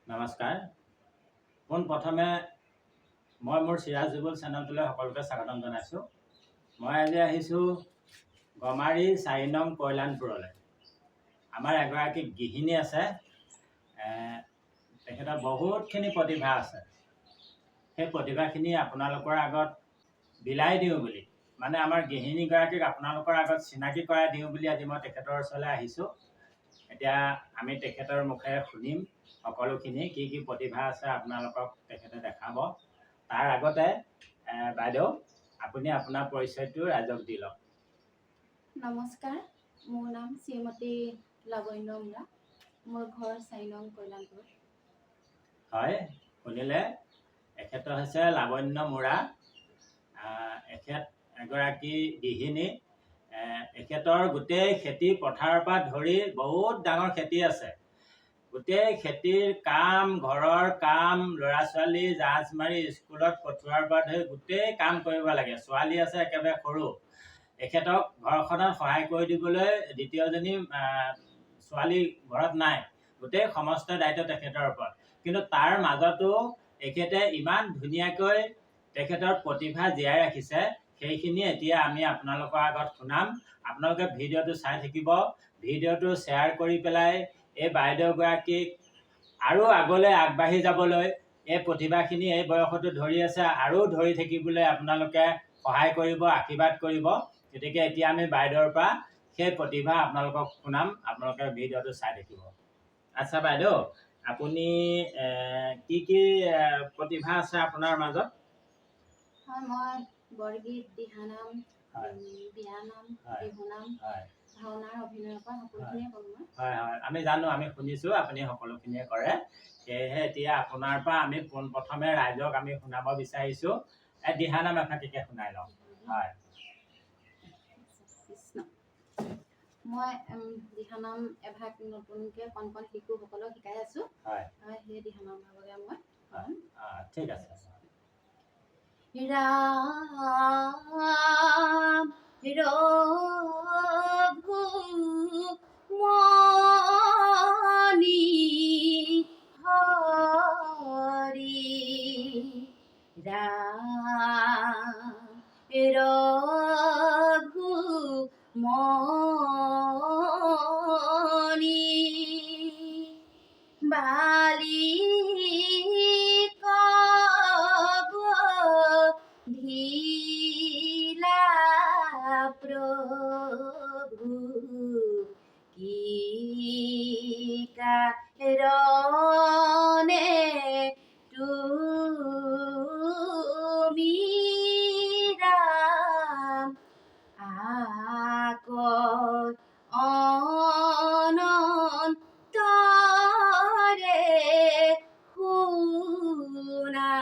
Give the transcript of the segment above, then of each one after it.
নমস্কাৰ। পোনপ্ৰথমে মই মোৰ চিৰাজ যুগল চেনেলটোলৈ সকলোকে স্বাগতম জনাইছোঁ। মই আজি আহিছোঁ গমাৰি 4 নং কল্যাণপুৰলৈ। আমাৰ এগৰাকী গৃহিণী আছে, তেখেতৰ বহুতখিনি প্ৰতিভা আছে। সেই প্ৰতিভাখিনি আপোনালোকৰ আগত বিলাই দিওঁ বুলি, মানে আমাৰ গৃহিণীগৰাকীক আপোনালোকৰ আগত চিনাকি কৰাই দিওঁ বুলি আজি মই তেখেতৰ ওচৰলৈ আহিছোঁ। এতিয়া আমি তেখেতৰ মুখেৰে শুনিম সকলোখিনি কি কি প্ৰতিভা আছে আপোনালোকক তেখেতে দেখাব। তাৰ আগতে বাইদেউ আপুনি আপোনাৰ পৰিচয়টো ৰাইজক দি লওক। নমস্কাৰ, মোৰ নাম শ্ৰীমতী লাৱণ্য মুৰা। মোৰ ঘৰ 4 নং কল্যাণপুৰ। হয়, শুনিলে, এখেত হৈছে লাৱণ্য মুৰা। এখেত এগৰাকী গৃহিণী। এখেতৰ গোটেই খেতি পথাৰৰ পৰা ধৰি বহুত ডাঙৰ খেতি আছে। গোটেই খেতিৰ কাম, ঘৰৰ কাম, ল'ৰা ছোৱালী জাহাজ মাৰি স্কুলত পঠোৱাৰ পৰা ধৰি গোটেই কাম কৰিব লাগে। ছোৱালী আছে একেবাৰে সৰু। এখেতক ঘৰখনত সহায় কৰি দিবলৈ দ্বিতীয়জনী ছোৱালী ঘৰত নাই। গোটেই সমস্ত দায়িত্ব তেখেতৰ ওপৰত। কিন্তু তাৰ মাজতো এখেতে ইমান ধুনীয়াকৈ তেখেতৰ প্ৰতিভা জীয়াই ৰাখিছে, সেইখিনি এতিয়া আমি আপোনালোকৰ আগত শুনাম। আপোনালোকে ভিডিঅ'টো চাই থাকিব। ভিডিঅ'টো শ্বেয়াৰ কৰি পেলাই এই বাইদেউগৰাকীক আৰু আগলৈ আগবাঢ়ি যাবলৈ, এই প্ৰতিভাখিনি এই বয়সতো ধৰি আছে, আৰু ধৰি থাকিবলৈ আপোনালোকে সহায় কৰিব, আশীৰ্বাদ কৰিব। গতিকে এতিয়া আমি বাইদেউৰ পৰা সেই প্ৰতিভা আপোনালোকক শুনাম। আপোনালোকে ভিডিঅ'টো চাই থাকিব। আচ্ছা বাইদেউ, আপুনি কি কি প্ৰতিভা আছে আপোনাৰ মাজত? হয়, মই বৰগীত, দিহানাম, বিয়ানাম, বিহুনাম, ভাওনাৰ অভিনয়ৰ পৰা সকলোখিনিয়ে কৰোঁ মই। হয় হয়, আমি জানো, আমি শুনিছোঁ আপুনি সকলোখিনিয়ে কৰে। সেয়েহে এতিয়া আপোনাৰ পৰা আমি পোনপ্ৰথমে ৰাইজক আমি শুনাব বিচাৰিছোঁ। দিহানাম এফাঁকিকে শুনাই লওঁ। হয়। মই দিহানাম এভাগ নতুনকৈ কণ শিশুসকলক শিকাই আছোঁ। হয়, সেই দিহানাম ভাগকে মই ঠিক আছে। ৰাম ৰঘুমনি হৰি, ৰাম ৰঘুমনি বালি ধিলা প্ৰভু কি কাৰণে তুমি ৰাম আগত অনন্তৰে শুনা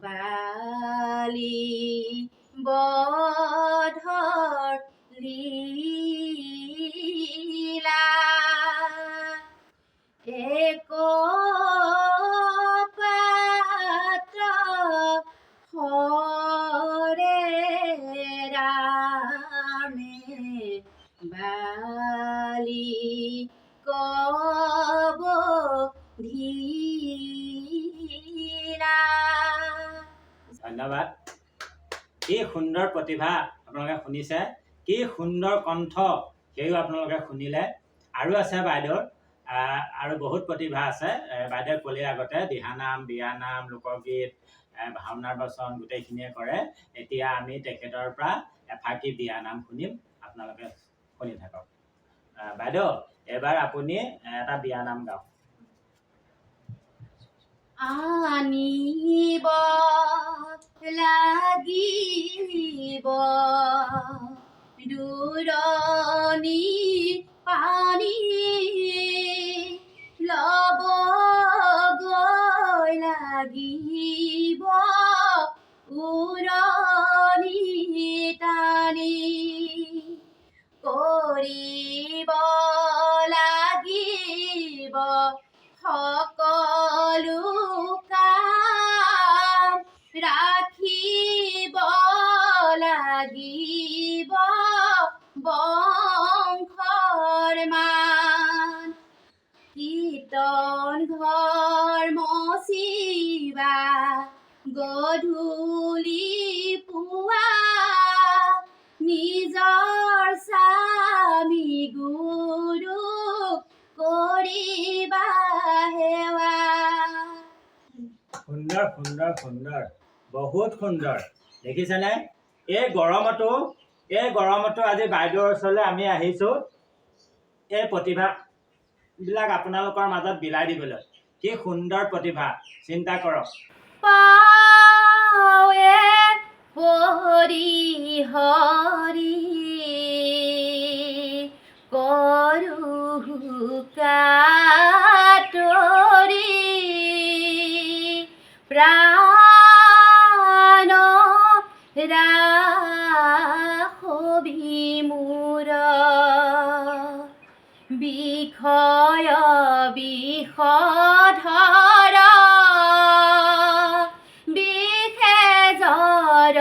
বালি বধৰ লীলা। এক পাত্ৰ হৰে ৰামে বালি কব ধিলা। ধন্যবাদ। কি সুন্দৰ প্ৰতিভা আপোনালোকে শুনিছে, কি সুন্দৰ কণ্ঠ, সেয়াও আপোনালোকে শুনিলে। আৰু আছে বাইদেউৰ, আৰু বহুত প্ৰতিভা আছে। বাইদেউ ক'লে আগতে দিহানাম, বিয়ানাম, লোকগীত, ভাওনাৰ বচন গোটেইখিনিয়ে কৰে। এতিয়া আমি তেখেতৰ পৰা এফাঁকি বিয়ানাম শুনিম, আপোনালোকে শুনি থাকক। বাইদেউ, এবাৰ আপুনি এটা বিয়ানাম গাওক। আনিব লাগিব দূৰণি পানী, লবগৈ লাগিব উৰণি টানি, কৰিব লাগিব সকলো কাম, ৰাখিব লাগিব বংশৰ মান, কীৰ্তন গধূলি পুৱা নিজৰ স্বামী গুৰুক কৰিবা সেৱা। সুন্দৰ সুন্দৰ সুন্দৰ, বহুত সুন্দৰ। দেখিছেনে? এই গৰমতো আজি বাইদেউৰ ওচৰলৈ আমি আহিছোঁ এই প্ৰতিভাবিলাক আপোনালোকৰ মাজত বিলাই দিবলৈ। কি সুন্দৰ প্ৰতিভা, চিন্তা কৰক। পাৱে পৰি হৰি কৰো কাতৰি প্ৰাণ ৰাখবি মোৰ বিষয় বিষধৰ বিষে জৰ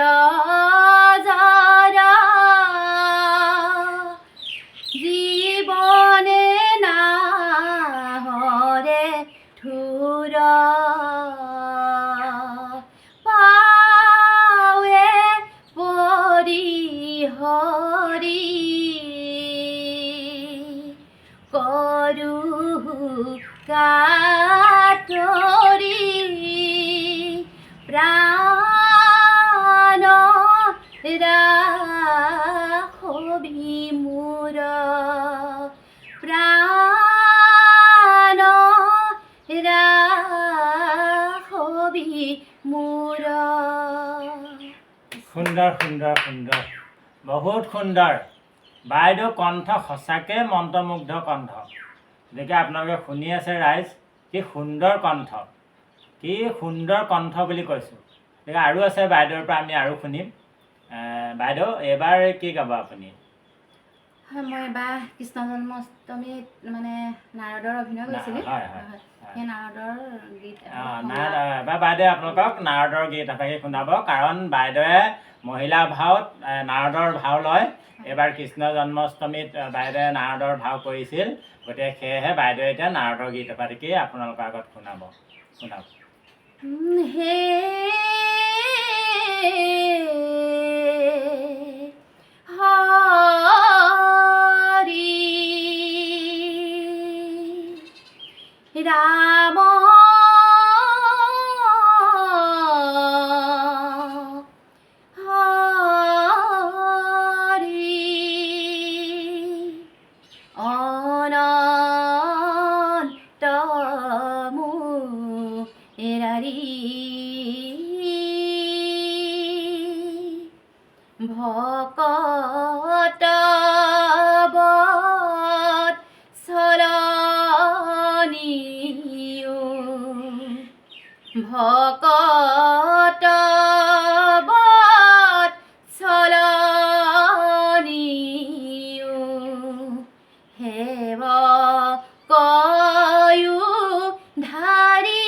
জৰ জীৱনে নাহৰে থুৰ পাৱে পৰি হৰি কৰো কাতৰি প্ৰাণ ৰাখবি মোৰ প্ৰাণ ৰাখবি মোৰ। সুন্দৰ সুন্দৰ সুন্দৰ, বহুত সুন্দৰ। বাইদেউ কণ্ঠ সঁচাকৈ মন্ত্ৰমুগ্ধ কণ্ঠ। গতিকে আপোনালোকে শুনি আছে ৰাইজ, কি সুন্দৰ কণ্ঠ, কি সুন্দৰ কণ্ঠ বুলি কৈছোঁ। গতিকে আৰু আছে বাইদেউৰ পৰা আমি আৰু শুনিম। বাইদেউ এইবাৰ কি গাব আপুনি? হয়, মই এবাৰ কৃষ্ণ জন্মাষ্টমীত মানে নাৰদৰ অভিনয় কৰিছিলোঁ। হয় হয়, সেই নাৰদৰ গীত এবাৰ বাইদেৱে আপোনালোকক নাৰদৰ গীত এফাকি শুনাব। কাৰণ বাইদেৱে মহিলা ভাওত নাৰদৰ ভাও লয়। এইবাৰ কৃষ্ণ জন্মাষ্টমীত বাইদেৱে নাৰদৰ ভাও কৰিছিল। গতিকে সেয়েহে বাইদেৱে এতিয়া নাৰদৰ গীত এফাকি আপোনালোকৰ আগত শুনাব। হে হৰি ৰাম হৰি অনন্ত মুৰাৰী ভকত বৎসলনীয় ভকত বৎসলনীয় সেৱকয়ো ধাৰি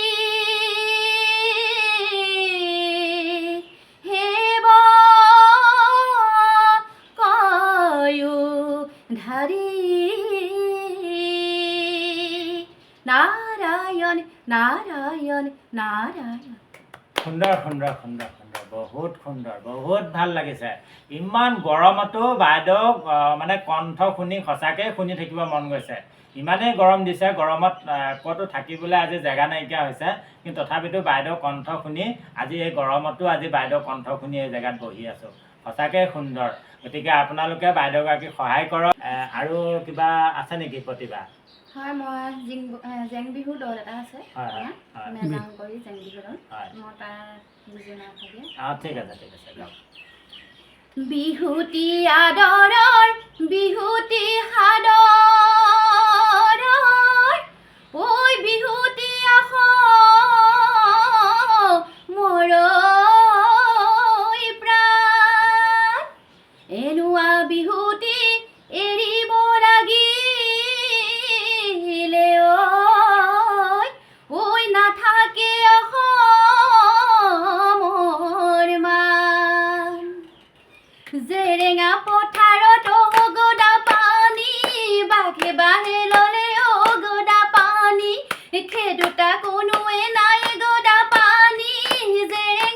ধাৰি নাৰায়ণ নাৰায়ণ নাৰায়ণ। সুন্দৰ সুন্দৰ সুন্দৰ সুন্দৰ, বহুত সুন্দৰ, বহুত ভাল লাগিছে। ইমান গৰমতো বাইদেউক মানে কণ্ঠ শুনি সঁচাকৈ শুনি থাকিব মন গৈছে। ইমানেই গৰম দিছে, গৰমত ক'তো থাকিবলৈ আজি জেগা নাইকিয়া হৈছে। কিন্তু তথাপিতো বাইদেউ কণ্ঠ শুনি আজি এই গৰমতো আজি বাইদেউ কণ্ঠ শুনি এই জেগাত বহি আছোঁ। সঁচাকৈ সুন্দৰ। গতিকে আপোনালোকে বাইদেউগৰাকীক সহায় কৰক। আৰু কিবা আছে নেকি প্ৰতিভা? হয়, মই জেং বিহু দল এটা আছে, মেজাংকৰি জেং বিহু দল, মই তাৰ যোজনা থাকে। ঠিক আছে ঠিক আছে, যাওক। বিহুতি আদৰৰ বিহুতি সাদৰৰ ঐ বিহুতি আহ মোৰ প্ৰাণ এনেকুৱা বিহুতি এৰিব লাগিলে ঐ নাথাকে অসমৰ মান জেৰেঙা পথাৰত গদা পানী বাঘে বাঘে ললে গদা পানী সেই দুটা কোনোৱে নাই গদা পানী জেৰেঙা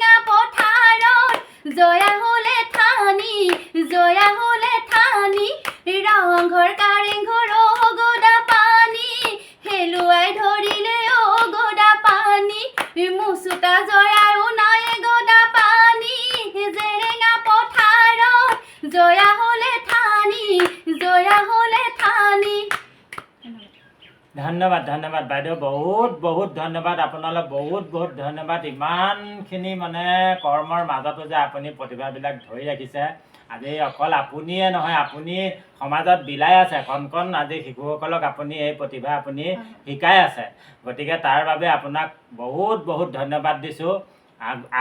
ধন্যবাদ ধন্যবাদ বাইদেউ, বহুত বহুত ধন্যবাদ আপোনালৈ, বহুত বহুত ধন্যবাদ। ইমানখিনি মানে কৰ্মৰ মাজতো যে আপুনি প্ৰতিভাবিলাক ধৰি ৰাখিছে। আজি অকল আপুনিয়ে নহয়, আপুনি সমাজত বিলাই আছে কণ কণ আজি শিশুসকলক আপুনি এই প্ৰতিভা আপুনি শিকাই আছে। গতিকে তাৰ বাবে আপোনাক বহুত বহুত ধন্যবাদ দিছোঁ।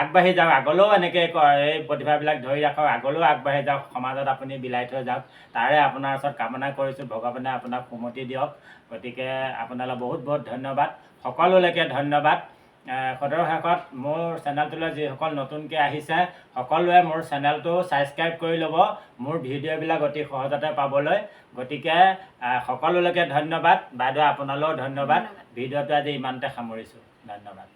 আগবাঢ়ি যাওক, আগলৈও এনেকৈ এই প্ৰতিভাবিলাক ধৰি ৰাখক, আগলৈও আগবাঢ়ি যাওক, সমাজত আপুনি বিলাই থৈ যাওক, তাৰে আপোনাৰ ওচৰত কামনা কৰিছোঁ। ভগৱানে আপোনাক সুমতি দিয়ক। গতিকে আপোনালৈ বহুত বহুত ধন্যবাদ, সকলোলৈকে ধন্যবাদ। সদৰ শেষত মোৰ চেনেলটোলৈ যিসকল নতুনকৈ আহিছে সকলোৱে মোৰ চেনেলটো ছাবস্ক্ৰাইব কৰি ল'ব, মোৰ ভিডিঅ'বিলাক অতি সহজতে পাবলৈ। গতিকে সকলোলৈকে ধন্যবাদ। বাইদেউ আপোনালৈও ধন্যবাদ। ভিডিঅ'টো আজি ইমানতে সামৰিছোঁ। ধন্যবাদ।